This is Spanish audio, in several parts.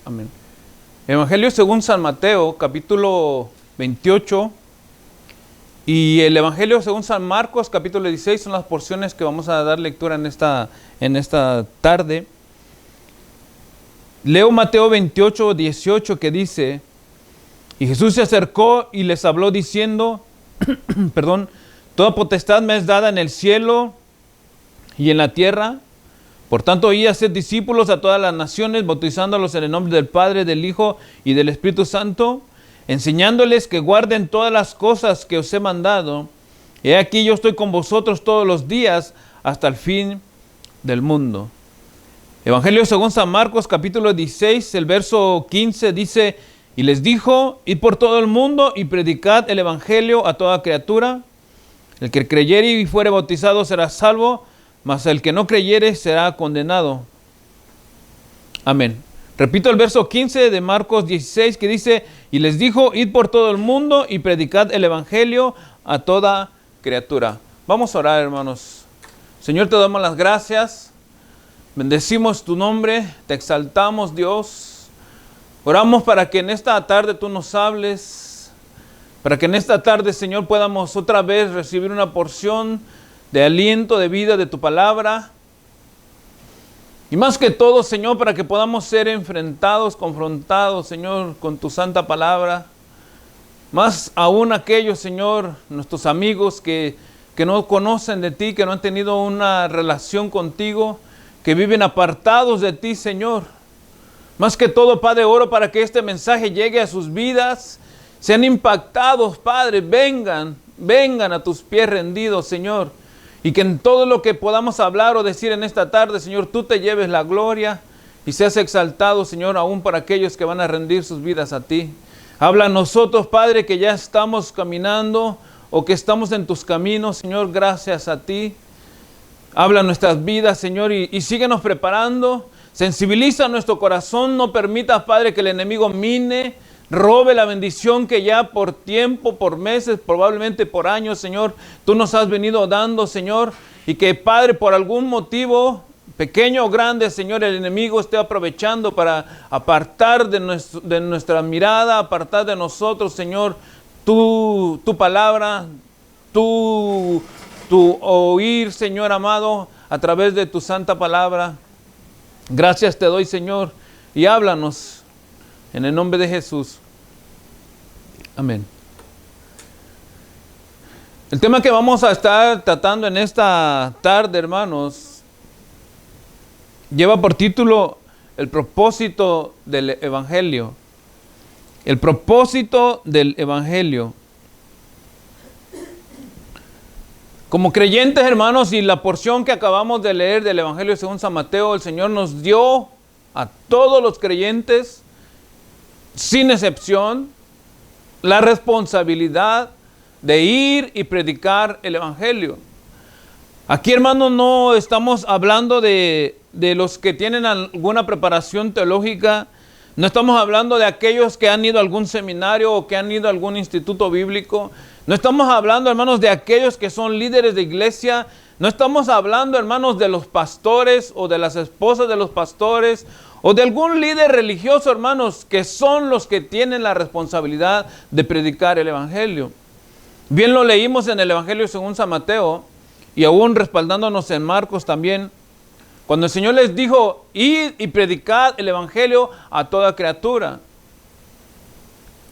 Amén. Evangelio según San Mateo, capítulo 28, y el Evangelio según San Marcos, capítulo 16, son las porciones que vamos a dar lectura en esta tarde. Leo Mateo 28, 18, que dice: y Jesús se acercó y les habló diciendo, toda potestad me es dada en el cielo y en la tierra. Por tanto, id a ser discípulos a todas las naciones, bautizándolos en el nombre del Padre, del Hijo y del Espíritu Santo, enseñándoles que guarden todas las cosas que os he mandado. He aquí yo estoy con vosotros todos los días hasta el fin del mundo. Evangelio según San Marcos, capítulo 16, el verso 15 dice: y les dijo, id por todo el mundo y predicad el Evangelio a toda criatura. El que creyere y fuere bautizado será salvo, mas el que no creyere será condenado. Amén. Repito el verso 15 de Marcos 16, que dice: y les dijo, id por todo el mundo y predicad el Evangelio a toda criatura. Vamos a orar, hermanos. Señor, te damos las gracias. Bendecimos tu nombre, te exaltamos, Dios. Oramos para que en esta tarde tú nos hables, para que en esta tarde, Señor, podamos otra vez recibir una porción de aliento, de vida, de tu palabra. Y más que todo, Señor, para que podamos ser enfrentados, confrontados, Señor, con tu santa palabra. Más aún aquellos, Señor, nuestros amigos que no conocen de ti, que no han tenido una relación contigo, que viven apartados de ti, Señor. Más que todo, Padre, oro para que este mensaje llegue a sus vidas, sean impactados, Padre, vengan a tus pies rendidos, Señor. Y que en todo lo que podamos hablar o decir en esta tarde, Señor, tú te lleves la gloria y seas exaltado, Señor, aún para aquellos que van a rendir sus vidas a ti. Habla a nosotros, Padre, que ya estamos caminando o que estamos en tus caminos, Señor, gracias a ti. Habla nuestras vidas, Señor, y síguenos preparando. Sensibiliza nuestro corazón, no permitas, Padre, que el enemigo mine, robe la bendición que ya por tiempo, por meses, probablemente por años, Señor, tú nos has venido dando, Señor, y que, Padre, por algún motivo, pequeño o grande, Señor, el enemigo esté aprovechando para apartar de nuestra mirada, apartar de nosotros, Señor, tu palabra, tu oír, Señor amado, a través de tu santa palabra. Gracias te doy, Señor, y háblanos en el nombre de Jesús. Amén. El tema que vamos a estar tratando en esta tarde, hermanos, lleva por título el propósito del Evangelio. El propósito del Evangelio. Como creyentes, hermanos, y la porción que acabamos de leer del Evangelio según San Mateo, el Señor nos dio a todos los creyentes, sin excepción, la responsabilidad de ir y predicar el Evangelio. Aquí, hermanos, no estamos hablando de los que tienen alguna preparación teológica, no estamos hablando de aquellos que han ido a algún seminario o que han ido a algún instituto bíblico. No estamos hablando, hermanos, de aquellos que son líderes de iglesia. No estamos hablando, hermanos, de los pastores o de las esposas de los pastores o de algún líder religioso, hermanos, que son los que tienen la responsabilidad de predicar el Evangelio. Bien lo leímos en el Evangelio según San Mateo y aún respaldándonos en Marcos también, cuando el Señor les dijo, id y predicad el Evangelio a toda criatura.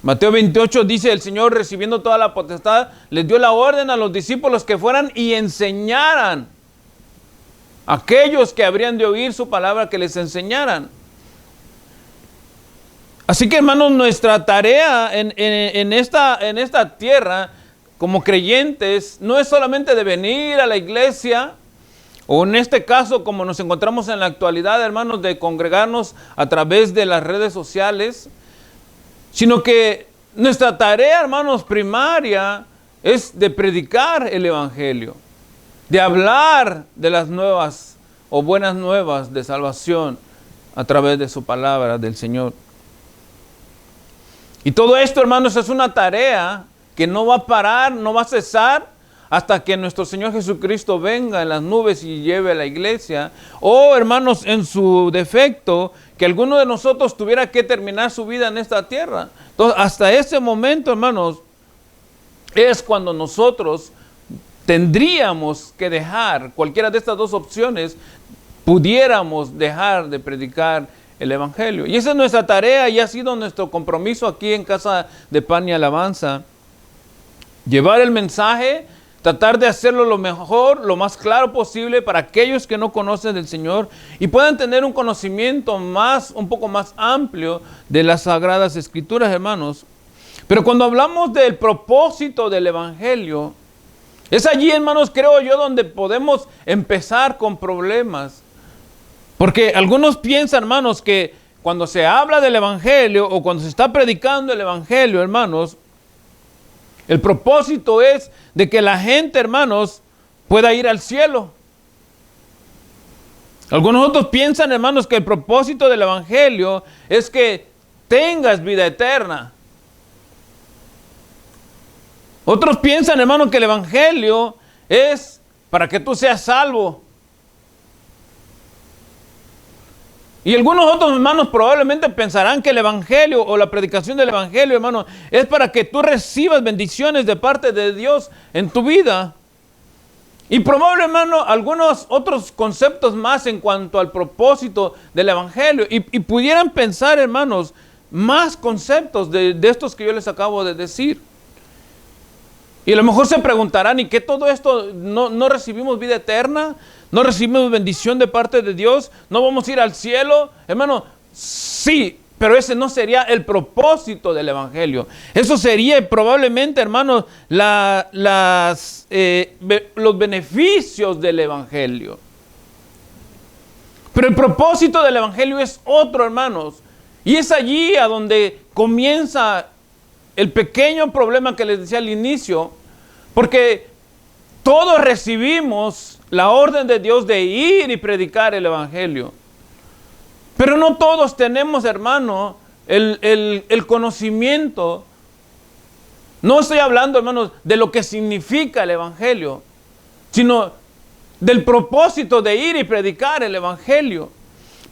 Mateo 28 dice, el Señor, recibiendo toda la potestad, les dio la orden a los discípulos que fueran y enseñaran a aquellos que habrían de oír su palabra, que les enseñaran. Así que, hermanos, nuestra tarea en esta tierra, como creyentes, no es solamente de venir a la iglesia, o en este caso, como nos encontramos en la actualidad, hermanos, de congregarnos a través de las redes sociales, sino que nuestra tarea, hermanos, primaria es de predicar el Evangelio, de hablar de las nuevas o buenas nuevas de salvación a través de su palabra del Señor. Y todo esto, hermanos, es una tarea que no va a parar, no va a cesar hasta que nuestro Señor Jesucristo venga en las nubes y lleve a la iglesia. O, hermanos, en su defecto, que alguno de nosotros tuviera que terminar su vida en esta tierra. Entonces, hasta ese momento, hermanos, es cuando nosotros tendríamos que dejar cualquiera de estas dos opciones, pudiéramos dejar de predicar el Evangelio. Y esa es nuestra tarea y ha sido nuestro compromiso aquí en Casa de Pan y Alabanza. Llevar el mensaje, tratar de hacerlo lo mejor, lo más claro posible para aquellos que no conocen del Señor y puedan tener un conocimiento un poco más amplio de las Sagradas Escrituras, hermanos. Pero cuando hablamos del propósito del Evangelio, es allí, hermanos, creo yo, donde podemos empezar con problemas. Porque algunos piensan, hermanos, que cuando se habla del Evangelio o cuando se está predicando el Evangelio, hermanos, el propósito es de que la gente, hermanos, pueda ir al cielo. Algunos otros piensan, hermanos, que el propósito del Evangelio es que tengas vida eterna. Otros piensan, hermanos, que el Evangelio es para que tú seas salvo. Y algunos otros hermanos probablemente pensarán que el Evangelio o la predicación del Evangelio, hermano, es para que tú recibas bendiciones de parte de Dios en tu vida. Y probablemente, hermano, algunos otros conceptos más en cuanto al propósito del Evangelio. Y pudieran pensar, hermanos, más conceptos de estos que yo les acabo de decir. Y a lo mejor se preguntarán, ¿y qué todo esto? ¿No recibimos vida eterna? ¿No recibimos bendición de parte de Dios? ¿No vamos a ir al cielo? Hermano, sí, pero ese no sería el propósito del Evangelio. Eso sería probablemente, hermanos, los beneficios del Evangelio. Pero el propósito del Evangelio es otro, hermanos. Y es allí a donde comienza el pequeño problema que les decía al inicio, porque todos recibimos la orden de Dios de ir y predicar el Evangelio. Pero no todos tenemos, hermano, el conocimiento. No estoy hablando, hermanos, de lo que significa el Evangelio, sino del propósito de ir y predicar el Evangelio.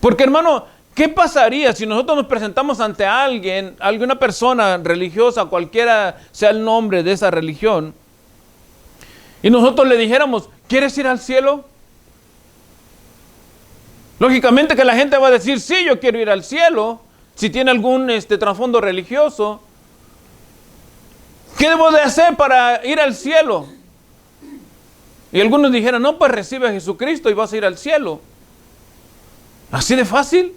Porque, hermano, ¿qué pasaría si nosotros nos presentamos ante alguien, alguna persona religiosa, cualquiera sea el nombre de esa religión, y nosotros le dijéramos, ¿quieres ir al cielo? Lógicamente que la gente va a decir, sí, yo quiero ir al cielo, si tiene algún trasfondo religioso. ¿Qué debo de hacer para ir al cielo? Y algunos dijeran, no, pues recibe a Jesucristo y vas a ir al cielo. ¿Así de fácil?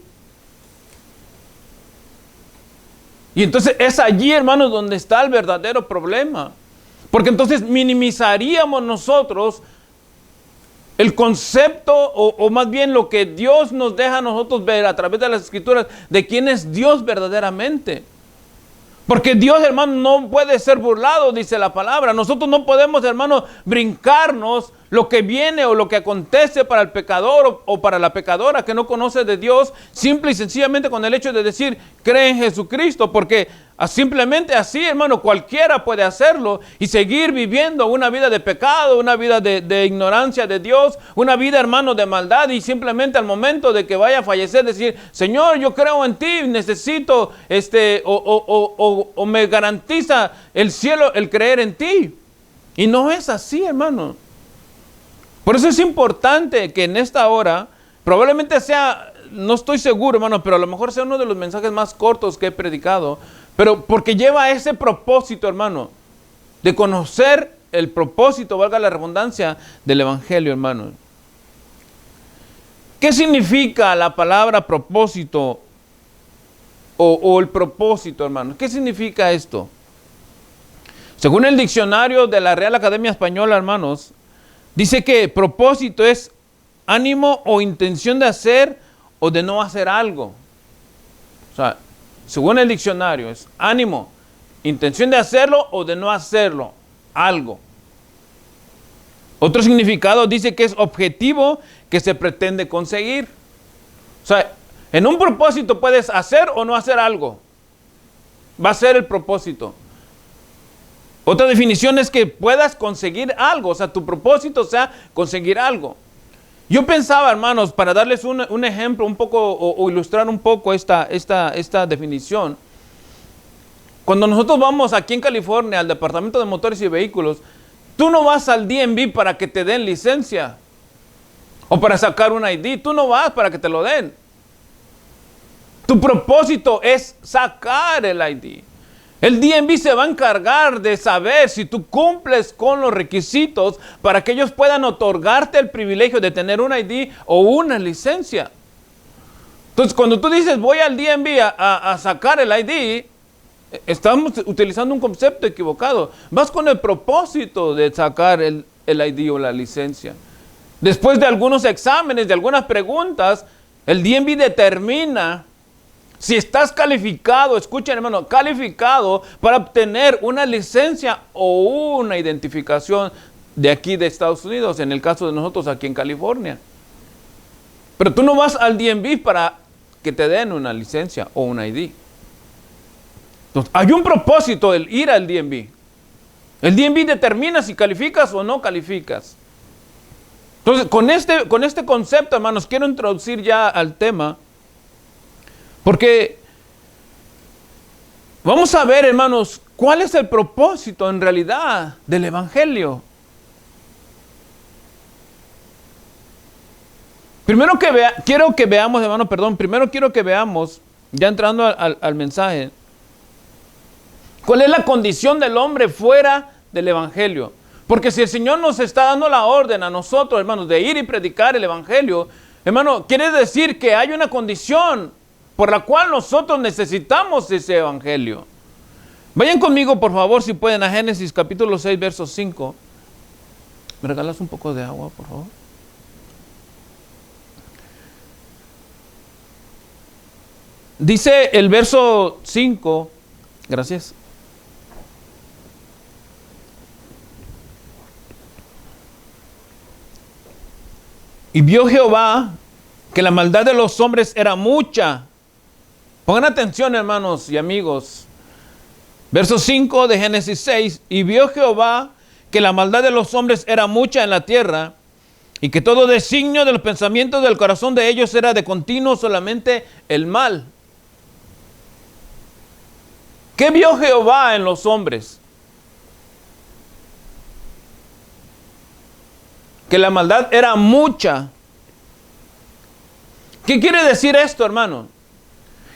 Y entonces es allí, hermanos, donde está el verdadero problema. Porque entonces minimizaríamos nosotros el concepto o más bien lo que Dios nos deja a nosotros ver a través de las Escrituras de quién es Dios verdaderamente. Porque Dios, hermano, no puede ser burlado, dice la palabra. Nosotros no podemos, hermano, brincarnos lo que viene o lo que acontece para el pecador o para la pecadora que no conoce de Dios, simple y sencillamente con el hecho de decir, cree en Jesucristo, porque simplemente así, hermano, cualquiera puede hacerlo y seguir viviendo una vida de pecado, una vida de ignorancia de Dios, una vida, hermano, de maldad, y simplemente al momento de que vaya a fallecer decir, Señor, yo creo en ti, necesito o me garantiza el cielo el creer en ti. Y no es así, hermano. Por eso es importante que en esta hora, probablemente sea, no estoy seguro, hermano, pero a lo mejor sea uno de los mensajes más cortos que he predicado, pero porque lleva ese propósito, hermano, de conocer el propósito, valga la redundancia, del Evangelio, hermano. ¿Qué significa la palabra propósito o el propósito, hermano? ¿Qué significa esto? Según el diccionario de la Real Academia Española, hermanos, dice que propósito es ánimo o intención de hacer o de no hacer algo. O sea, según el diccionario, es ánimo, intención de hacerlo o de no hacerlo, algo. Otro significado dice que es objetivo que se pretende conseguir. O sea, en un propósito puedes hacer o no hacer algo. Va a ser el propósito. Otra definición es que puedas conseguir algo, o sea, tu propósito sea conseguir algo. Yo pensaba, hermanos, para darles un ejemplo un poco o ilustrar un poco esta definición. Cuando nosotros vamos aquí en California al Departamento de Motores y Vehículos, tú no vas al DMV para que te den licencia o para sacar un ID. Tú no vas para que te lo den. Tu propósito es sacar el ID. El DMV se va a encargar de saber si tú cumples con los requisitos para que ellos puedan otorgarte el privilegio de tener un ID o una licencia. Entonces, cuando tú dices voy al DMV a sacar el ID, estamos utilizando un concepto equivocado. Vas con el propósito de sacar el ID o la licencia. Después de algunos exámenes, de algunas preguntas, el DMV determina si estás calificado, escuchen hermano, calificado para obtener una licencia o una identificación de aquí de Estados Unidos, en el caso de nosotros aquí en California. Pero tú no vas al DMV para que te den una licencia o un ID. Entonces, hay un propósito el ir al DMV. El DMV determina si calificas o no calificas. Entonces, con este concepto, hermanos, quiero introducir ya al tema. Porque vamos a ver, hermanos, cuál es el propósito en realidad del Evangelio. Primero quiero que veamos, hermano, primero quiero que veamos, ya entrando al mensaje, cuál es la condición del hombre fuera del Evangelio. Porque si el Señor nos está dando la orden a nosotros, hermanos, de ir y predicar el Evangelio, hermano, quiere decir que hay una condición por la cual nosotros necesitamos ese Evangelio. Vayan conmigo, por favor, si pueden, a Génesis capítulo 6, verso 5. ¿Me regalas un poco de agua, por favor? Dice el verso 5, gracias. Y vio Jehová que la maldad de los hombres era mucha. Pongan atención, hermanos y amigos. Verso 5 de Génesis 6. Y vio Jehová que la maldad de los hombres era mucha en la tierra, y que todo designio de los pensamientos del corazón de ellos era de continuo solamente el mal. ¿Qué vio Jehová en los hombres? Que la maldad era mucha. ¿Qué quiere decir esto, hermano?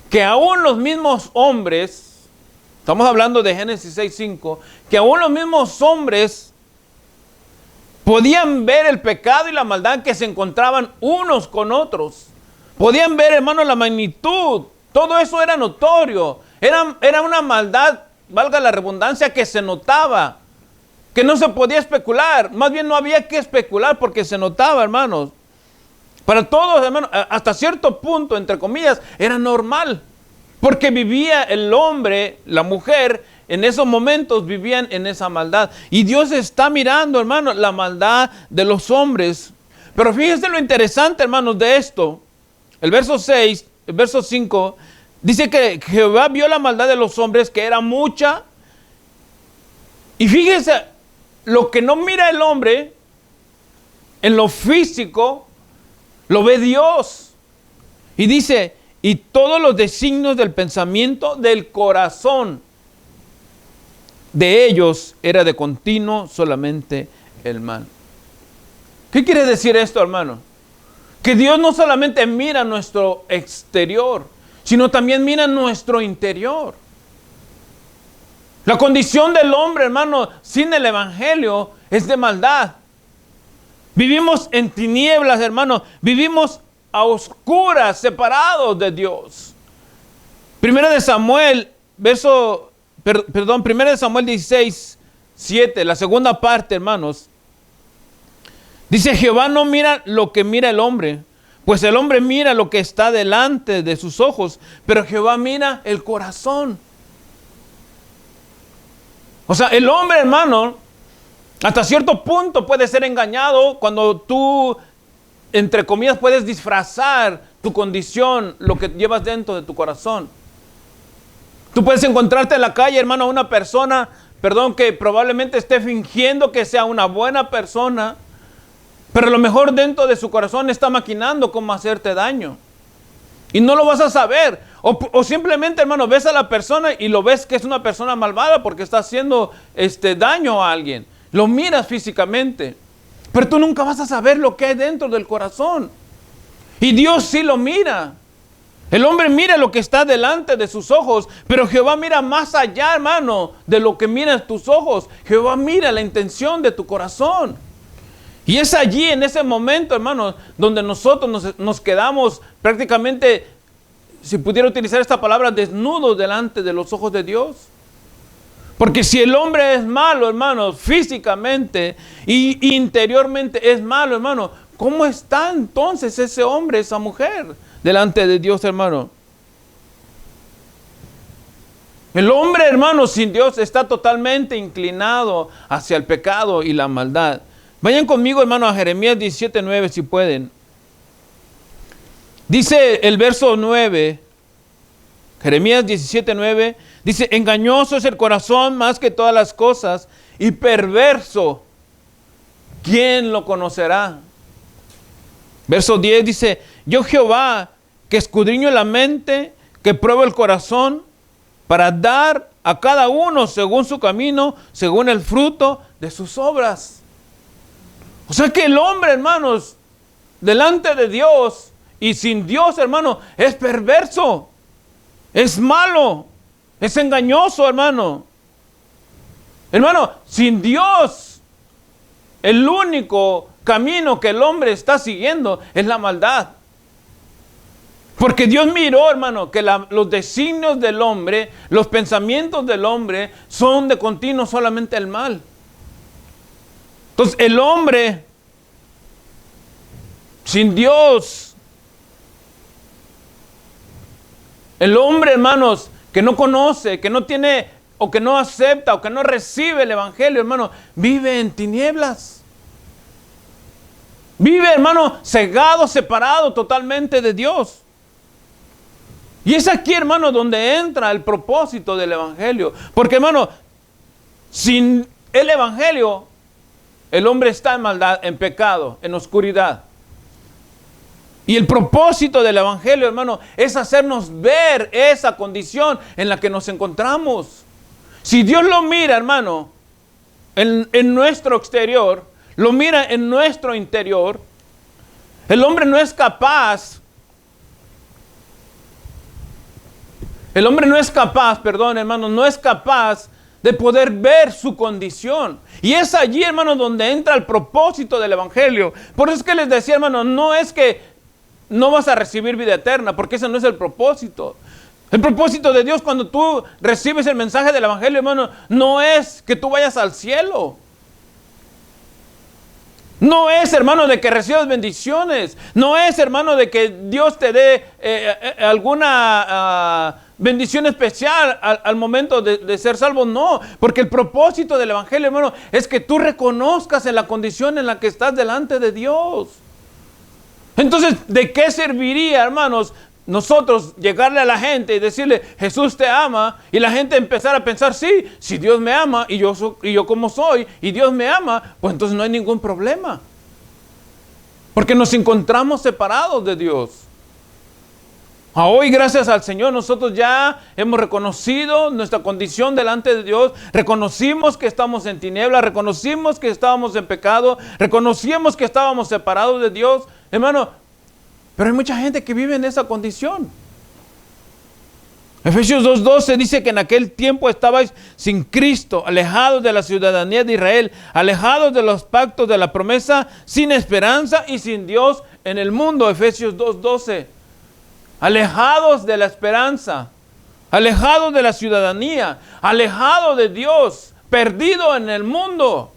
Que aún los mismos hombres, estamos hablando de Génesis 6:5, que aún los mismos hombres podían ver el pecado y la maldad que se encontraban unos con otros. Podían ver, hermano, la magnitud. Todo eso era notorio. Era una maldad, valga la redundancia, que se notaba, que no se podía especular. Más bien no había que especular porque se notaba, hermanos. Para todos, hermanos, hasta cierto punto, entre comillas, era normal. Porque vivía el hombre, la mujer, en esos momentos vivían en esa maldad. Y Dios está mirando, hermanos, la maldad de los hombres. Pero fíjense lo interesante, hermanos, de esto. El verso 6, el verso 5, dice que Jehová vio la maldad de los hombres, que era mucha. Y fíjense, lo que no mira el hombre en lo físico, lo ve Dios. Y dice, y todos los designios del pensamiento del corazón de ellos era de continuo solamente el mal. ¿Qué quiere decir esto, hermano? Que Dios no solamente mira nuestro exterior, sino también mira nuestro interior. La condición del hombre, hermano, sin el Evangelio es de maldad. Vivimos en tinieblas, hermano. Vivimos a oscuras, separados de Dios. Primera de Samuel, Primera de Samuel 16:7, la segunda parte, hermanos. Dice, Jehová no mira lo que mira el hombre, pues el hombre mira lo que está delante de sus ojos, pero Jehová mira el corazón. O sea, el hombre, hermano, hasta cierto punto puede ser engañado cuando tú, entre comillas, puedes disfrazar tu condición, lo que llevas dentro de tu corazón. Tú puedes encontrarte en la calle, hermano, a una persona que probablemente esté fingiendo que sea una buena persona, pero a lo mejor dentro de su corazón está maquinando cómo hacerte daño. Y no lo vas a saber. O simplemente, hermano, ves a la persona y lo ves que es una persona malvada porque está haciendo daño a alguien. Lo miras físicamente, pero tú nunca vas a saber lo que hay dentro del corazón. Y Dios sí lo mira. El hombre mira lo que está delante de sus ojos, pero Jehová mira más allá, hermano, de lo que miran tus ojos. Jehová mira la intención de tu corazón. Y es allí, en ese momento, hermano, donde nosotros nos quedamos prácticamente, si pudiera utilizar esta palabra, desnudos delante de los ojos de Dios. Porque si el hombre es malo, hermano, físicamente y interiormente es malo, hermano, ¿cómo está entonces ese hombre, esa mujer delante de Dios, hermano? El hombre, hermano, sin Dios está totalmente inclinado hacia el pecado y la maldad. Vayan conmigo, hermano, a Jeremías 17:9, si pueden. Dice el verso 9, Jeremías 17:9, dice: engañoso es el corazón más que todas las cosas y perverso, ¿quién lo conocerá? Verso 10 dice: yo Jehová, que escudriño la mente, que pruebo el corazón, para dar a cada uno según su camino, según el fruto de sus obras. O sea que el hombre, hermanos, delante de Dios y sin Dios, hermano, es perverso, es malo, es engañoso, hermano. Hermano, sin Dios, el único camino que el hombre está siguiendo es la maldad. Porque Dios miró, hermano, que los designios del hombre, los pensamientos del hombre son de continuo solamente el mal. Entonces el hombre sin Dios, el hombre, hermanos, que no conoce, que no tiene, o que no acepta, o que no recibe el evangelio, hermano, vive en tinieblas. Vive, hermano, cegado, separado totalmente de Dios. Y es aquí, hermano, donde entra el propósito del evangelio. Porque, hermano, sin el evangelio, el hombre está en maldad, en pecado, en oscuridad. Y el propósito del evangelio, hermano, es hacernos ver esa condición en la que nos encontramos. Si Dios lo mira, hermano, en nuestro exterior, lo mira en nuestro interior, el hombre no es capaz, hermano, no es capaz de poder ver su condición. Y es allí, hermano, donde entra el propósito del evangelio. Por eso es que les decía, hermano, no es que no vas a recibir vida eterna, porque ese no es el propósito. El propósito de Dios cuando tú recibes el mensaje del evangelio, hermano, no es que tú vayas al cielo. No es, hermano, de que recibas bendiciones. No es, hermano, de que Dios te dé alguna bendición especial al momento de ser salvo. No, porque el propósito del evangelio, hermano, es que tú reconozcas en la condición en la que estás delante de Dios. Entonces, ¿de qué serviría, hermanos, nosotros llegarle a la gente y decirle, Jesús te ama, y la gente empezar a pensar, sí, si Dios me ama, y yo como soy, y Dios me ama, pues entonces no hay ningún problema. Porque nos encontramos separados de Dios. Hoy, gracias al Señor, nosotros ya hemos reconocido nuestra condición delante de Dios, reconocimos que estamos en tinieblas, reconocimos que estábamos en pecado, reconocimos que estábamos separados de Dios, hermano, pero hay mucha gente que vive en esa condición. Efesios 2:12 dice que en aquel tiempo estabais sin Cristo, alejados de la ciudadanía de Israel, alejados de los pactos de la promesa, sin esperanza y sin Dios en el mundo. Efesios 2:12. Alejados de la esperanza, alejados de la ciudadanía, alejados de Dios, perdido en el mundo.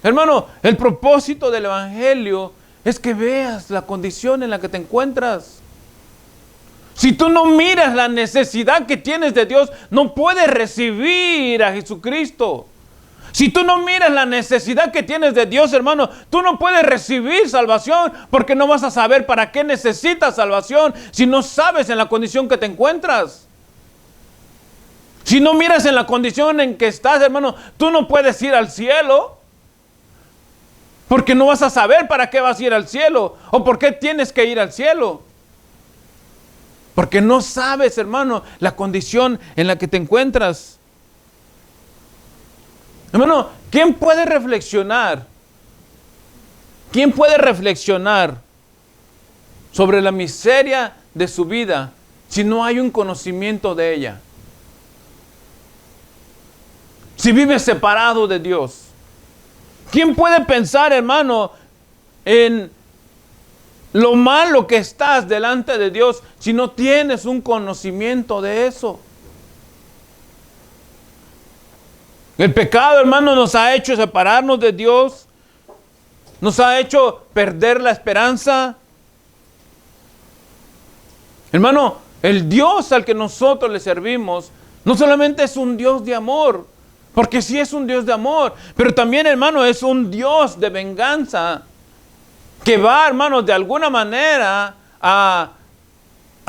Hermano, el propósito del evangelio es que veas la condición en la que te encuentras. Si tú no miras la necesidad que tienes de Dios, no puedes recibir a Jesucristo. Si tú no miras la necesidad que tienes de Dios, hermano, tú no puedes recibir salvación, porque no vas a saber para qué necesitas salvación si no sabes en la condición que te encuentras. Si no miras en la condición en que estás, hermano, tú no puedes ir al cielo. Porque no vas a saber para qué vas a ir al cielo. O por qué tienes que ir al cielo. Porque no sabes, hermano, la condición en la que te encuentras. Hermano, ¿quién puede reflexionar? ¿Quién puede reflexionar sobre la miseria de su vida si no hay un conocimiento de ella? Si vives separado de Dios. ¿Quién puede pensar, hermano, en lo malo que estás delante de Dios si no tienes un conocimiento de eso? El pecado, hermano, nos ha hecho separarnos de Dios. Nos ha hecho perder la esperanza. Hermano, el Dios al que nosotros le servimos no solamente es un Dios de amor, porque sí es un Dios de amor, pero también, hermano, es un Dios de venganza que va, hermano, de alguna manera a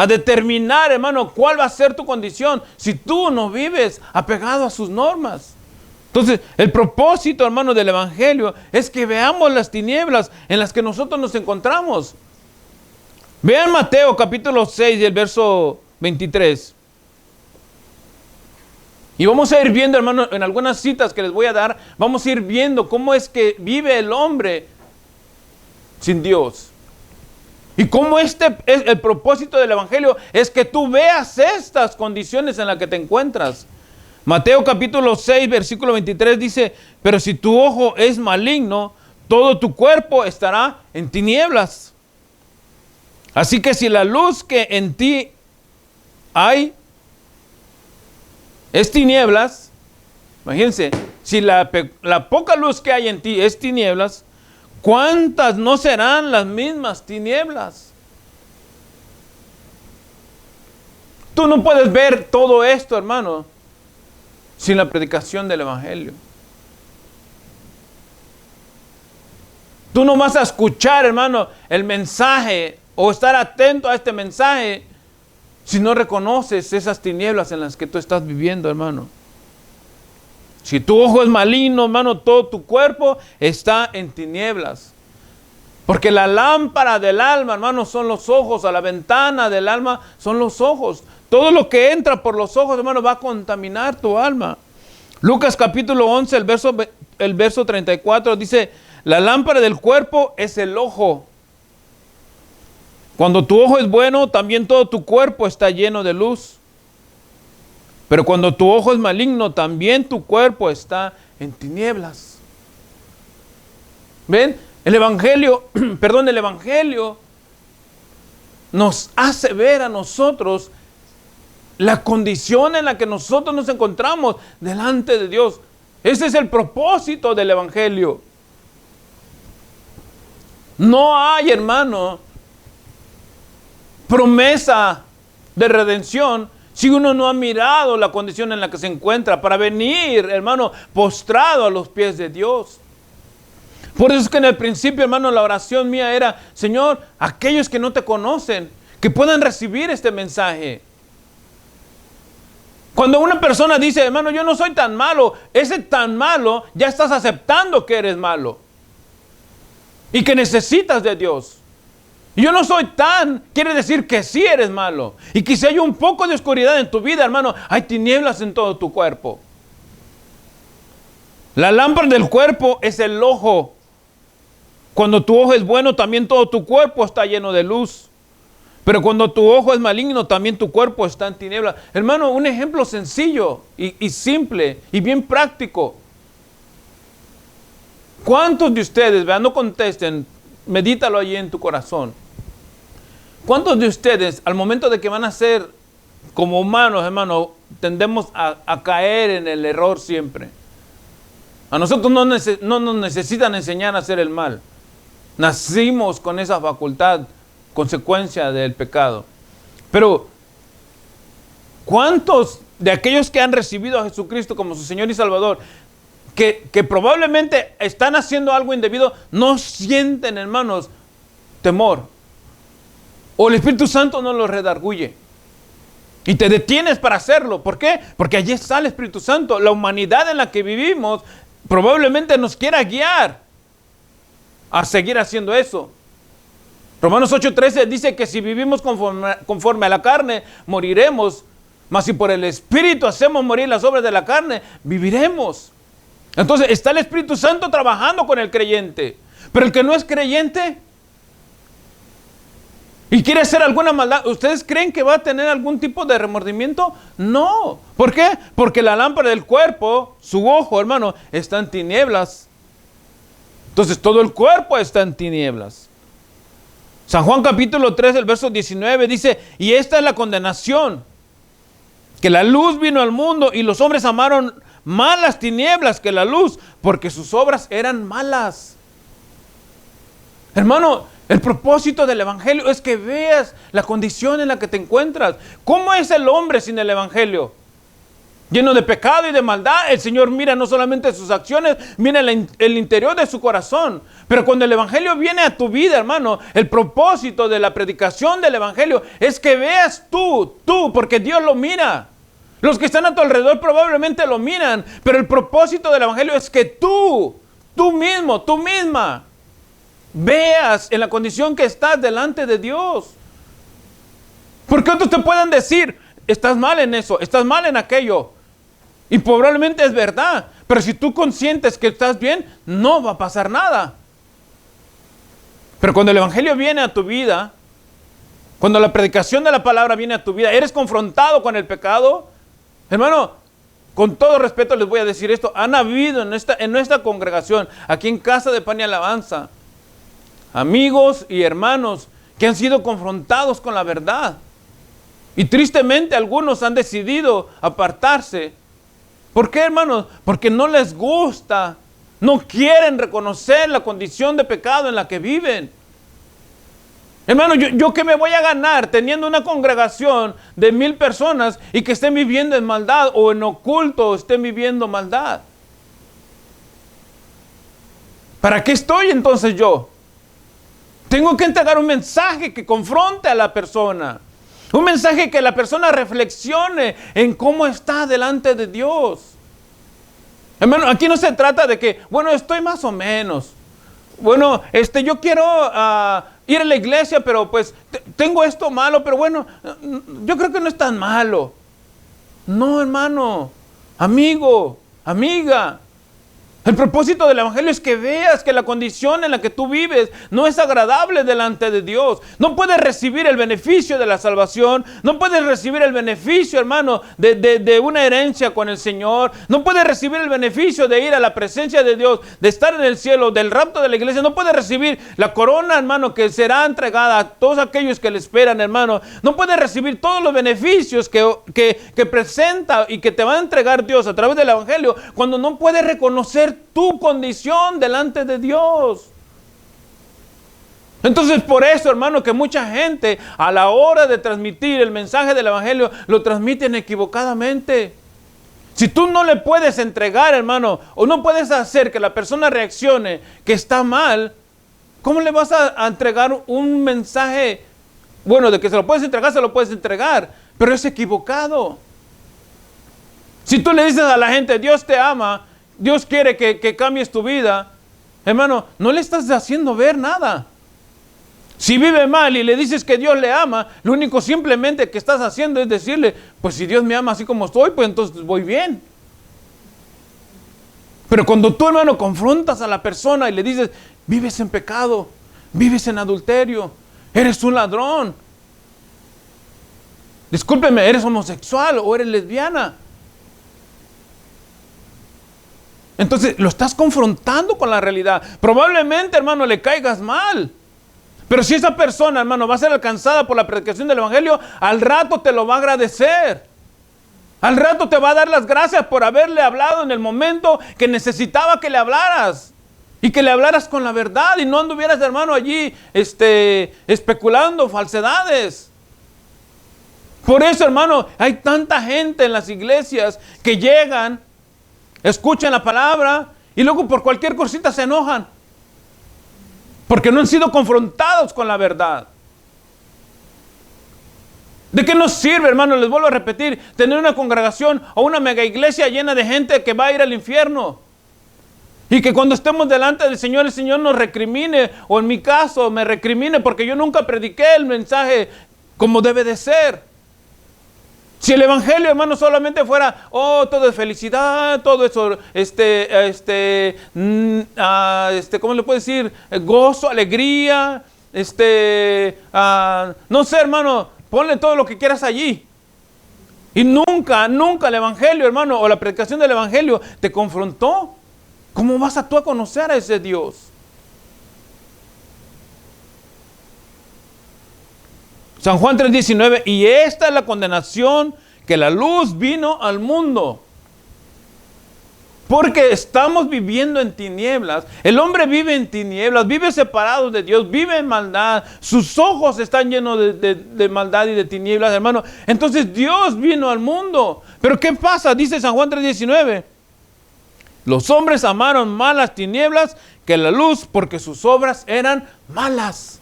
determinar, hermano, cuál va a ser tu condición si tú no vives apegado a sus normas. Entonces, el propósito, hermano, del Evangelio es que veamos las tinieblas en las que nosotros nos encontramos. Vean Mateo capítulo 6 y el verso 23. Y vamos a ir viendo, hermano, en algunas citas que les voy a dar, vamos a ir viendo cómo es que vive el hombre sin Dios. Y cómo este es el propósito del Evangelio, es que tú veas estas condiciones en las que te encuentras. Mateo capítulo 6, versículo 23 dice, pero si tu ojo es maligno, todo tu cuerpo estará en tinieblas. Así que si la luz que en ti hay es tinieblas, imagínense, si la poca luz que hay en ti es tinieblas, ¿cuántas no serán las mismas tinieblas? Tú no puedes ver todo esto, hermano, sin la predicación del Evangelio. Tú no vas a escuchar, hermano, el mensaje o estar atento a este mensaje si no reconoces esas tinieblas en las que tú estás viviendo, hermano. Si tu ojo es maligno, hermano, todo tu cuerpo está en tinieblas. Porque la lámpara del alma, hermano, son los ojos. A la ventana del alma son los ojos. Todo lo que entra por los ojos, hermano, va a contaminar tu alma. Lucas capítulo 11, el verso 34 dice, la lámpara del cuerpo es el ojo. Cuando tu ojo es bueno, también todo tu cuerpo está lleno de luz. Pero cuando tu ojo es maligno, también tu cuerpo está en tinieblas. ¿Ven? El Evangelio nos hace ver a nosotros la condición en la que nosotros nos encontramos delante de Dios. Ese es el propósito del Evangelio. No hay, hermano, promesa de redención si uno no ha mirado la condición en la que se encuentra para venir, hermano, postrado a los pies de Dios. Por eso es que en el principio, hermano, la oración mía era, Señor, aquellos que no te conocen, que puedan recibir este mensaje. Cuando una persona dice, hermano, yo no soy tan malo, ese tan malo, ya estás aceptando que eres malo y que necesitas de Dios. Yo no soy tan, quiere decir que sí eres malo. Y que si hay un poco de oscuridad en tu vida, hermano, hay tinieblas en todo tu cuerpo. La lámpara del cuerpo es el ojo. Cuando tu ojo es bueno, también todo tu cuerpo está lleno de luz. Pero cuando tu ojo es maligno, también tu cuerpo está en tinieblas. Hermano, un ejemplo sencillo y simple y bien práctico. ¿Cuántos de ustedes, vean, no contesten, medítalo allí en tu corazón? ¿Cuántos de ustedes, al momento de que van a ser como humanos, hermano, tendemos a caer en el error siempre? A nosotros no nos necesitan enseñar a hacer el mal. Nacimos con esa facultad, consecuencia del pecado. Pero, ¿cuántos de aquellos que han recibido a Jesucristo como su Señor y Salvador, que probablemente están haciendo algo indebido, no sienten, hermanos, temor? O el Espíritu Santo no los redarguye. Y te detienes para hacerlo. ¿Por qué? Porque allí está el Espíritu Santo. La humanidad en la que vivimos probablemente nos quiera guiar a seguir haciendo eso. Romanos 8:13 dice que si vivimos conforme a la carne, moriremos. Mas si por el Espíritu hacemos morir las obras de la carne, viviremos. Entonces está el Espíritu Santo trabajando con el creyente. Pero el que no es creyente y quiere hacer alguna maldad, ¿ustedes creen que va a tener algún tipo de remordimiento? No. ¿Por qué? Porque la lámpara del cuerpo, su ojo, hermano, está en tinieblas. Entonces todo el cuerpo está en tinieblas. San Juan capítulo 3, el verso 19 dice, y esta es la condenación, que la luz vino al mundo y los hombres amaron más las tinieblas que la luz, porque sus obras eran malas. Hermano, el propósito del evangelio es que veas la condición en la que te encuentras. ¿Cómo es el hombre sin el evangelio? Lleno de pecado y de maldad. El Señor mira no solamente sus acciones, mira el interior de su corazón. Pero cuando el evangelio viene a tu vida, hermano, el propósito de la predicación del evangelio es que veas tú, porque Dios lo mira. Los que están a tu alrededor probablemente lo miran, pero el propósito del evangelio es que tú mismo, tú misma, veas en la condición que estás delante de Dios. Porque otros te pueden decir, estás mal en eso, estás mal en aquello. Y probablemente es verdad, pero si tú consientes que estás bien, no va a pasar nada. Pero cuando el evangelio viene a tu vida, cuando la predicación de la palabra viene a tu vida, eres confrontado con el pecado. Hermano, con todo respeto les voy a decir esto, han habido en nuestra congregación, aquí en Casa de Pan y Alabanza, amigos y hermanos que han sido confrontados con la verdad. Y tristemente algunos han decidido apartarse. ¿Por qué, hermanos? Porque no les gusta, no quieren reconocer la condición de pecado en la que viven. Hermano, ¿yo qué me voy a ganar teniendo una congregación de 1000 personas y que estén viviendo en maldad o en oculto estén viviendo maldad? ¿Para qué estoy entonces yo? Tengo que entregar un mensaje que confronte a la persona. Un mensaje que la persona reflexione en cómo está delante de Dios. Hermano, aquí no se trata de que, bueno, estoy más o menos. Bueno, yo quiero ir a la iglesia, pero pues tengo esto malo, pero bueno, yo creo que no es tan malo. No, hermano, amigo, amiga. El propósito del evangelio es que veas que la condición en la que tú vives no es agradable delante de Dios. No puedes recibir el beneficio de la salvación. No puedes recibir el beneficio, hermano, de una herencia con el Señor. No puedes recibir el beneficio de ir a la presencia de Dios, de estar en el cielo, del rapto de la iglesia. No puedes recibir la corona, hermano, que será entregada a todos aquellos que le esperan, hermano. No puedes recibir todos los beneficios que presenta y que te va a entregar Dios a través del evangelio cuando no puedes reconocer tu condición delante de Dios. Entonces por eso, hermano, que mucha gente a la hora de transmitir el mensaje del evangelio lo transmiten equivocadamente. Si tú no le puedes entregar, hermano, o no puedes hacer que la persona reaccione que está mal, ¿cómo le vas a entregar un mensaje? Bueno, de que se lo puedes entregar, pero es equivocado. Si tú le dices a la gente, Dios te ama, Dios quiere que cambies tu vida, hermano, no le estás haciendo ver nada. Si vive mal y le dices que Dios le ama, lo único simplemente que estás haciendo es decirle, pues si Dios me ama así como estoy, pues entonces voy bien. Pero cuando tú, hermano, confrontas a la persona y le dices, vives en pecado, vives en adulterio, eres un ladrón, discúlpeme, eres homosexual o eres lesbiana, entonces lo estás confrontando con la realidad. Probablemente, hermano, le caigas mal. Pero si esa persona, hermano, va a ser alcanzada por la predicación del evangelio, al rato te lo va a agradecer. Al rato te va a dar las gracias por haberle hablado en el momento que necesitaba que le hablaras. Y que le hablaras con la verdad y no anduvieras, hermano, allí especulando falsedades. Por eso, hermano, hay tanta gente en las iglesias que llegan, escuchan la palabra y luego por cualquier cosita se enojan. Porque no han sido confrontados con la verdad. ¿De qué nos sirve, hermano? Les vuelvo a repetir, tener una congregación o una mega iglesia llena de gente que va a ir al infierno. Y que cuando estemos delante del Señor, el Señor nos recrimine, o en mi caso me recrimine porque yo nunca prediqué el mensaje como debe de ser. Si el evangelio, hermano, solamente fuera, oh, todo es felicidad, todo eso, ¿cómo le puedo decir? Gozo, alegría, no sé, hermano, ponle todo lo que quieras allí. Y nunca el evangelio, hermano, o la predicación del evangelio te confrontó. ¿Cómo vas tú a conocer a ese Dios? San Juan 3:19, y esta es la condenación, que la luz vino al mundo. Porque estamos viviendo en tinieblas. El hombre vive en tinieblas, vive separado de Dios, vive en maldad. Sus ojos están llenos de maldad y de tinieblas, hermano. Entonces Dios vino al mundo. Pero ¿qué pasa? Dice San Juan 3:19. Los hombres amaron más las tinieblas que la luz, porque sus obras eran malas.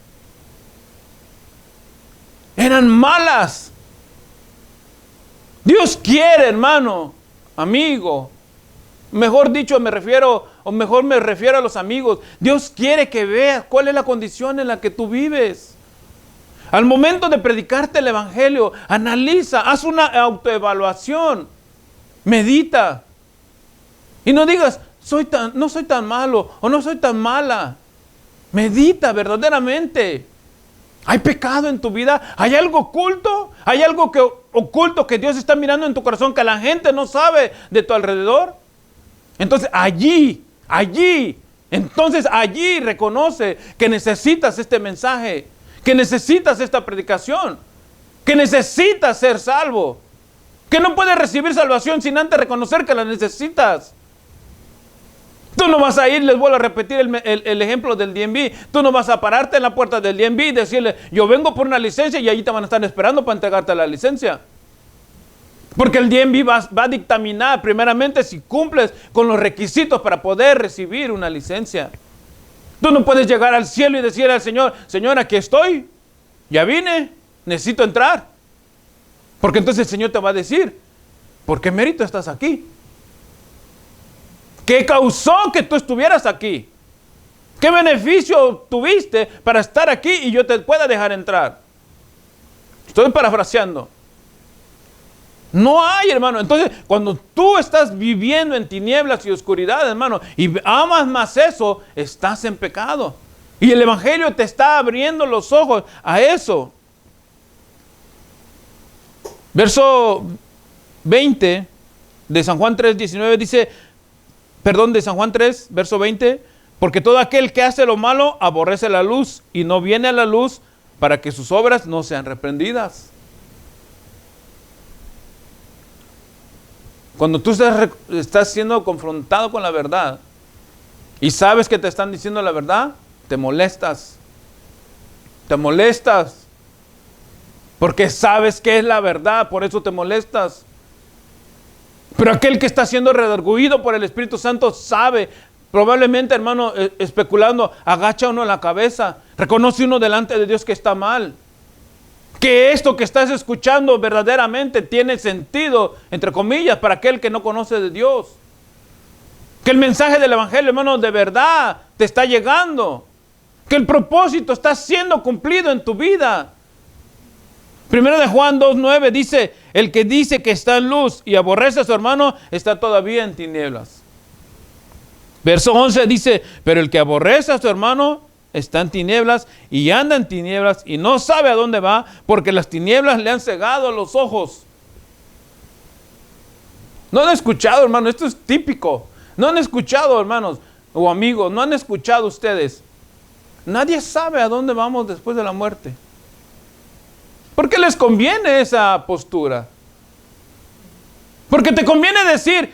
Eran malas. Dios quiere, hermano, amigo. Mejor dicho, me refiero a los amigos. Dios quiere que veas cuál es la condición en la que tú vives. Al momento de predicarte el evangelio, analiza, haz una autoevaluación, medita. Y no digas, no soy tan malo o no soy tan mala. Medita verdaderamente. ¿Hay pecado en tu vida? ¿Hay algo oculto? ¿Hay algo oculto que Dios está mirando en tu corazón que la gente no sabe de tu alrededor? Entonces allí reconoce que necesitas este mensaje, que necesitas esta predicación, que necesitas ser salvo, que no puedes recibir salvación sin antes reconocer que la necesitas. Tú no vas a ir, les vuelvo a repetir el ejemplo del DMV. Tú no vas a pararte en la puerta del DMV y decirle, yo vengo por una licencia, y allí te van a estar esperando para entregarte la licencia. Porque el DMV va a dictaminar primeramente si cumples con los requisitos para poder recibir una licencia. Tú no puedes llegar al cielo y decirle al Señor, Señor, aquí estoy, ya vine, necesito entrar. Porque entonces el Señor te va a decir, ¿por qué mérito estás aquí? ¿Qué causó que tú estuvieras aquí? ¿Qué beneficio tuviste para estar aquí y yo te pueda dejar entrar? Estoy parafraseando. No hay, hermano. Entonces, cuando tú estás viviendo en tinieblas y oscuridad, hermano, y amas más eso, estás en pecado. Y el evangelio te está abriendo los ojos a eso. Verso 20 de San Juan 3:19 dice, de San Juan 3, verso 20, porque todo aquel que hace lo malo aborrece la luz y no viene a la luz para que sus obras no sean reprendidas. Cuando tú estás siendo confrontado con la verdad y sabes que te están diciendo la verdad, te molestas. Te molestas. Porque sabes que es la verdad, por eso te molestas. Pero aquel que está siendo redarguido por el Espíritu Santo sabe, probablemente, hermano, especulando, agacha uno la cabeza, reconoce uno delante de Dios que está mal. Que esto que estás escuchando verdaderamente tiene sentido, entre comillas, para aquel que no conoce de Dios. Que el mensaje del evangelio, hermano, de verdad te está llegando. Que el propósito está siendo cumplido en tu vida. Primero de Juan 2:9 dice, el que dice que está en luz y aborrece a su hermano, está todavía en tinieblas. Verso 11 dice, pero el que aborrece a su hermano está en tinieblas y anda en tinieblas y no sabe a dónde va, porque las tinieblas le han cegado los ojos. No han escuchado, hermano, esto es típico. No han escuchado, hermanos o amigos, no han escuchado ustedes. Nadie sabe a dónde vamos después de la muerte. ¿Por qué les conviene esa postura? Porque te conviene decir,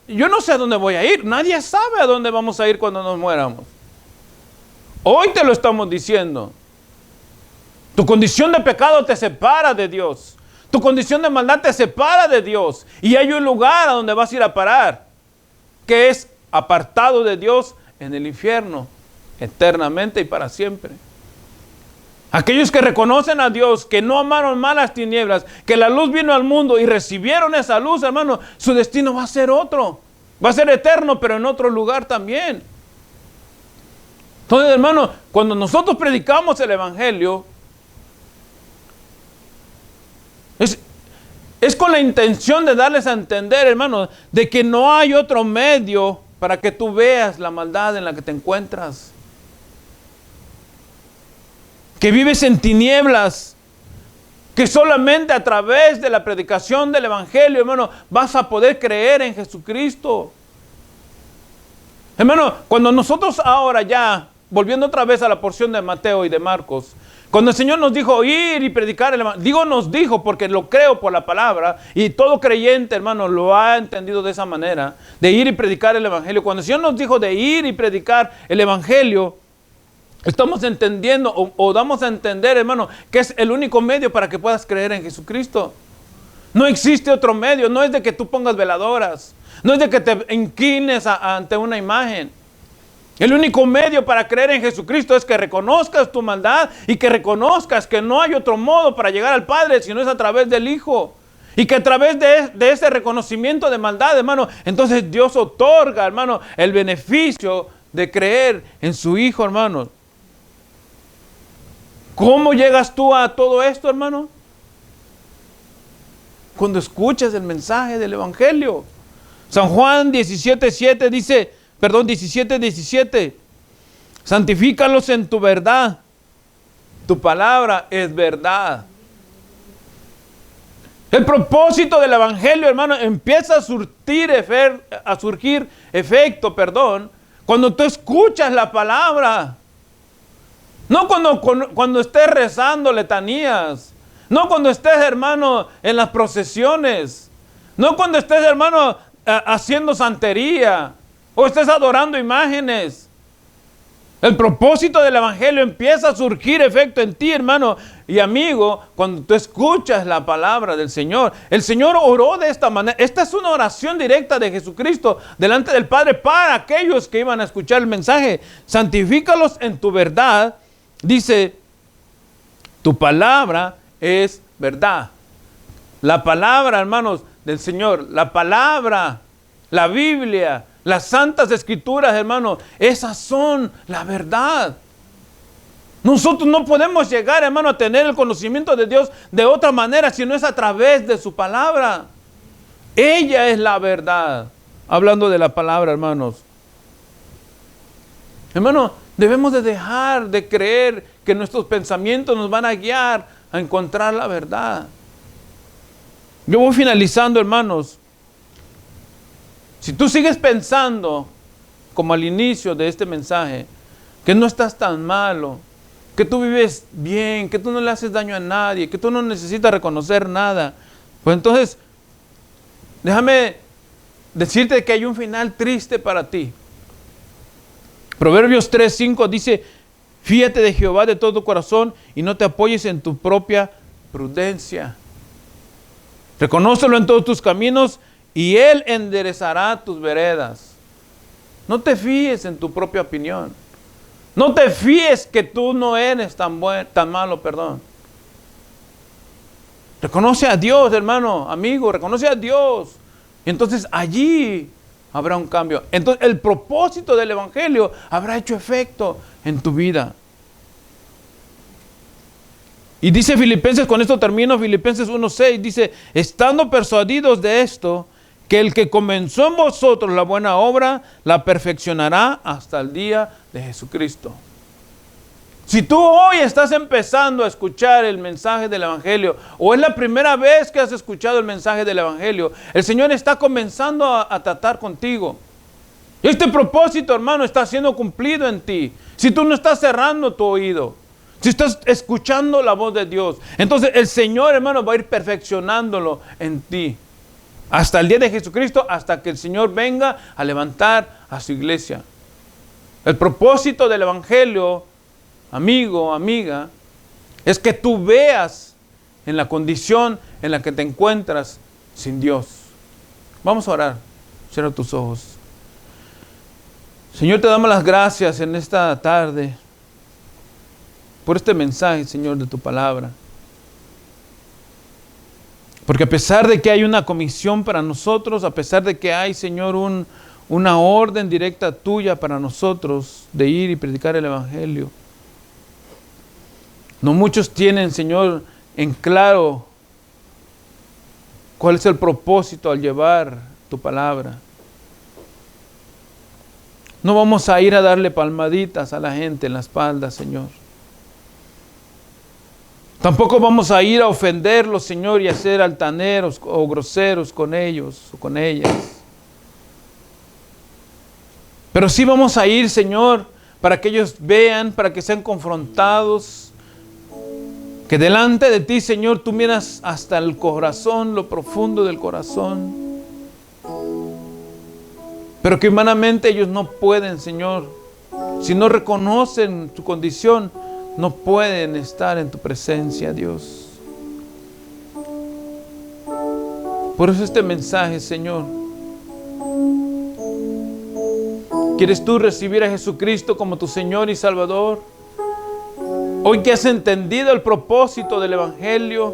yo no sé a dónde voy a ir. Nadie sabe a dónde vamos a ir cuando nos muéramos. Hoy te lo estamos diciendo. Tu condición de pecado te separa de Dios. Tu condición de maldad te separa de Dios. Y hay un lugar a donde vas a ir a parar, que es apartado de Dios en el infierno, eternamente y para siempre. Aquellos que reconocen a Dios, que no amaron más las tinieblas, que la luz vino al mundo y recibieron esa luz, hermano, su destino va a ser otro. Va a ser eterno, pero en otro lugar también. Entonces, hermano, cuando nosotros predicamos el Evangelio, es con la intención de darles a entender, hermano, de que no hay otro medio para que tú veas la maldad en la que te encuentras. Que vives en tinieblas, que solamente a través de la predicación del Evangelio, hermano, vas a poder creer en Jesucristo. Hermano, cuando nosotros ahora ya, volviendo otra vez a la porción de Mateo y de Marcos, cuando el Señor nos dijo ir y predicar el Evangelio, digo nos dijo porque lo creo por la palabra, y todo creyente, hermano, lo ha entendido de esa manera, de ir y predicar el Evangelio. Cuando el Señor nos dijo de ir y predicar el Evangelio, estamos entendiendo o damos a entender, hermano, que es el único medio para que puedas creer en Jesucristo. No existe otro medio. No es de que tú pongas veladoras. No es de que te inclines ante una imagen. El único medio para creer en Jesucristo es que reconozcas tu maldad y que reconozcas que no hay otro modo para llegar al Padre si no es a través del Hijo. Y que a través de ese reconocimiento de maldad, hermano, entonces Dios otorga, hermano, el beneficio de creer en su Hijo, hermano. ¿Cómo llegas tú a todo esto, hermano? Cuando escuchas el mensaje del Evangelio. San Juan 17:17, santifícalos en tu verdad. Tu palabra es verdad. El propósito del Evangelio, hermano, empieza a surgir efecto, cuando tú escuchas la palabra. No cuando estés rezando letanías. No cuando estés, hermano, en las procesiones. No cuando estés, hermano, haciendo santería. O estés adorando imágenes. El propósito del Evangelio empieza a surgir efecto en ti, hermano y amigo, cuando tú escuchas la palabra del Señor. El Señor oró de esta manera. Esta es una oración directa de Jesucristo delante del Padre para aquellos que iban a escuchar el mensaje. Santifícalos en tu verdad. Dice, tu palabra es verdad. La palabra, hermanos, del Señor, la palabra, la Biblia, las santas escrituras, hermanos, esas son la verdad. Nosotros no podemos llegar, hermano, a tener el conocimiento de Dios de otra manera, si no es a través de su palabra. Ella es la verdad. Hablando de la palabra, hermanos. Hermano, debemos de dejar de creer que nuestros pensamientos nos van a guiar a encontrar la verdad. Yo voy finalizando, hermanos. Si tú sigues pensando, como al inicio de este mensaje, que no estás tan malo, que tú vives bien, que tú no le haces daño a nadie, que tú no necesitas reconocer nada, pues entonces, déjame decirte que hay un final triste para ti. Proverbios 3:5 dice, fíate de Jehová de todo tu corazón y no te apoyes en tu propia prudencia. Reconócelo en todos tus caminos y Él enderezará tus veredas. No te fíes en tu propia opinión. No te fíes que tú no eres tan malo. Reconoce a Dios, hermano, amigo, reconoce a Dios. Y entonces allí habrá un cambio. Entonces el propósito del Evangelio habrá hecho efecto en tu vida. Y dice Filipenses, con esto termino, Filipenses 1:6, dice, estando persuadidos de esto, que el que comenzó en vosotros la buena obra, la perfeccionará hasta el día de Jesucristo. Si tú hoy estás empezando a escuchar el mensaje del Evangelio, o es la primera vez que has escuchado el mensaje del Evangelio, el Señor está comenzando a tratar contigo. Este propósito, hermano, está siendo cumplido en ti. Si tú no estás cerrando tu oído, si estás escuchando la voz de Dios, entonces el Señor, hermano, va a ir perfeccionándolo en ti. Hasta el día de Jesucristo, hasta que el Señor venga a levantar a su iglesia. El propósito del Evangelio, amigo, amiga, es que tú veas en la condición en la que te encuentras sin Dios. Vamos a orar. Cierra tus ojos. Señor, te damos las gracias en esta tarde. por este mensaje, Señor, de tu palabra. Porque a pesar de que hay una comisión para nosotros, a pesar de que hay, Señor, una orden directa tuya para nosotros de ir y predicar el Evangelio, no muchos tienen, Señor, en claro cuál es el propósito al llevar tu palabra. No vamos a ir a darle palmaditas a la gente en la espalda, Señor. Tampoco vamos a ir a ofenderlos, Señor, y a ser altaneros o groseros con ellos o con ellas. Pero sí vamos a ir, Señor, para que ellos vean, para que sean confrontados, que delante de ti, Señor, tú miras hasta el corazón, lo profundo del corazón. Pero que humanamente ellos no pueden, Señor. Si no reconocen tu condición, no pueden estar en tu presencia, Dios. Por eso este mensaje, Señor. ¿Quieres tú recibir a Jesucristo como tu Señor y Salvador? Hoy que has entendido el propósito del Evangelio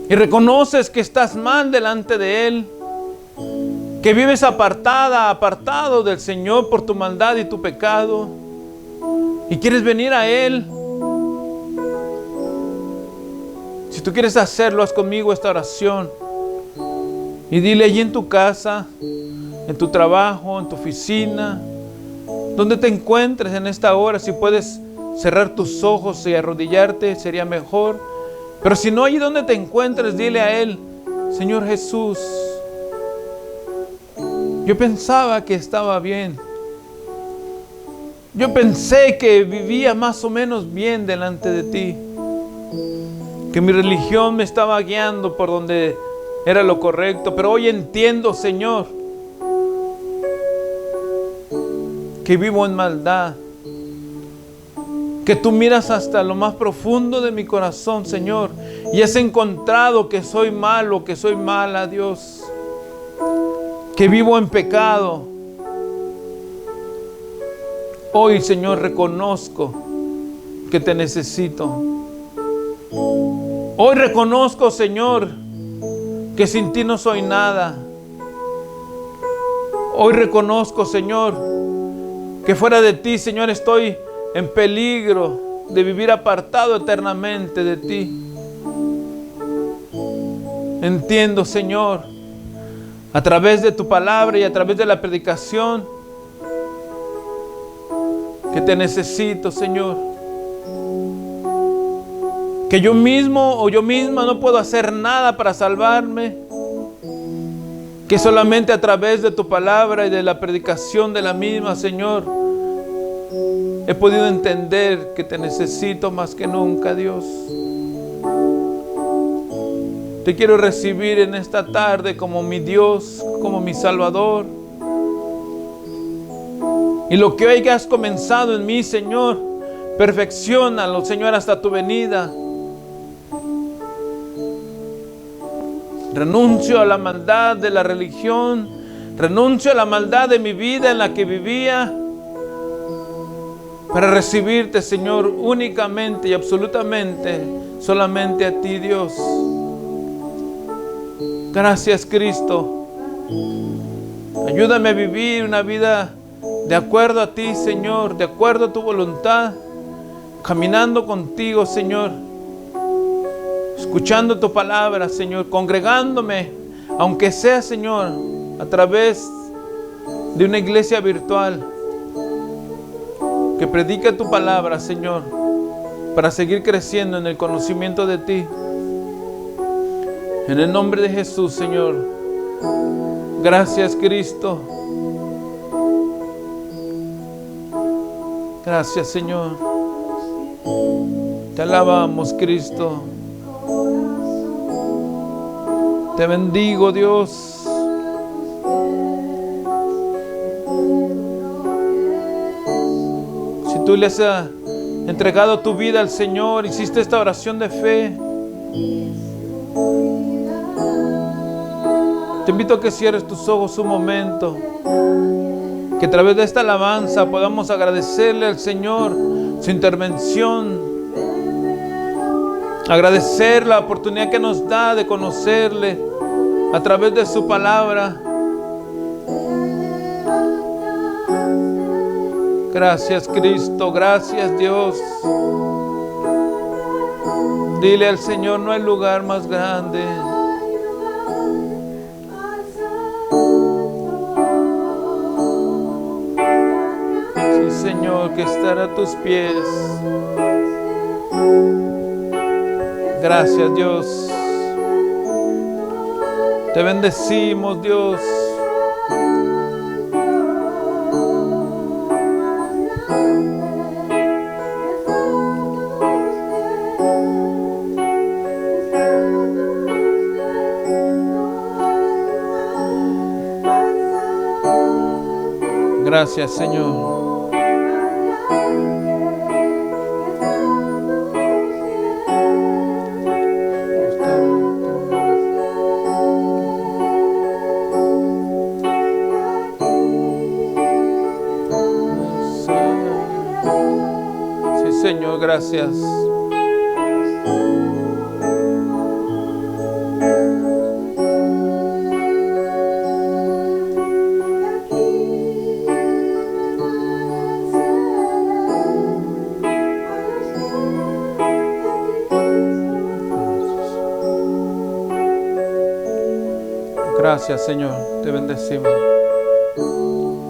y reconoces que estás mal delante de Él, que vives apartado del Señor por tu maldad y tu pecado, y quieres venir a Él. Si tú quieres hacerlo, haz conmigo esta oración y dile allí en tu casa, en tu trabajo, en tu oficina, donde te encuentres en esta hora. Si puedes cerrar tus ojos y arrodillarte, sería mejor. Pero si no, allí donde te encuentres, dile a Él: Señor Jesús, yo pensaba que estaba bien. Yo pensé que vivía más o menos bien delante de ti, que mi religión me estaba guiando por donde era lo correcto. Pero hoy entiendo, Señor, que vivo en maldad, que tú miras hasta lo más profundo de mi corazón, Señor, y has encontrado que soy malo, que soy mala, Dios, que vivo en pecado. Hoy, Señor, reconozco que te necesito. Hoy reconozco, Señor, que sin ti no soy nada. Hoy reconozco, Señor, que fuera de ti, Señor, estoy en peligro de vivir apartado eternamente de ti. Entiendo, Señor, a través de tu palabra y a través de la predicación, que te necesito, Señor. Que yo mismo o yo misma no puedo hacer nada para salvarme. Que solamente a través de tu palabra y de la predicación de la misma, Señor, he podido entender que te necesito más que nunca, Dios. Te quiero recibir en esta tarde como mi Dios, como mi Salvador. Y lo que hoy has comenzado en mí, Señor, perfecciónalo, Señor, hasta tu venida. Renuncio a la maldad de la religión, renuncio a la maldad de mi vida en la que vivía, para recibirte, Señor, únicamente y absolutamente, solamente a ti, Dios. Gracias, Cristo. Ayúdame a vivir una vida de acuerdo a ti, Señor, de acuerdo a tu voluntad, caminando contigo, Señor, escuchando tu palabra, Señor, congregándome, aunque sea, Señor, a través de una iglesia virtual, que predica tu palabra, Señor, para seguir creciendo en el conocimiento de ti. En el nombre de Jesús, Señor. Gracias, Cristo. Gracias, Señor. Te alabamos, Cristo. Te bendigo, Dios. Si tú le has entregado tu vida al Señor, hiciste esta oración de fe, te invito a que cierres tus ojos un momento, que a través de esta alabanza podamos agradecerle al Señor su intervención. Agradecer la oportunidad que nos da de conocerle a través de su palabra. Gracias, Cristo. Gracias, Dios. Dile al Señor, no hay lugar más grande. Sí, Señor, que estar a tus pies. Gracias, Dios. Te bendecimos, Dios. Gracias, Señor. Sí, Señor, gracias. Gracias, Señor. Te bendecimos.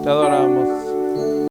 Te adoramos.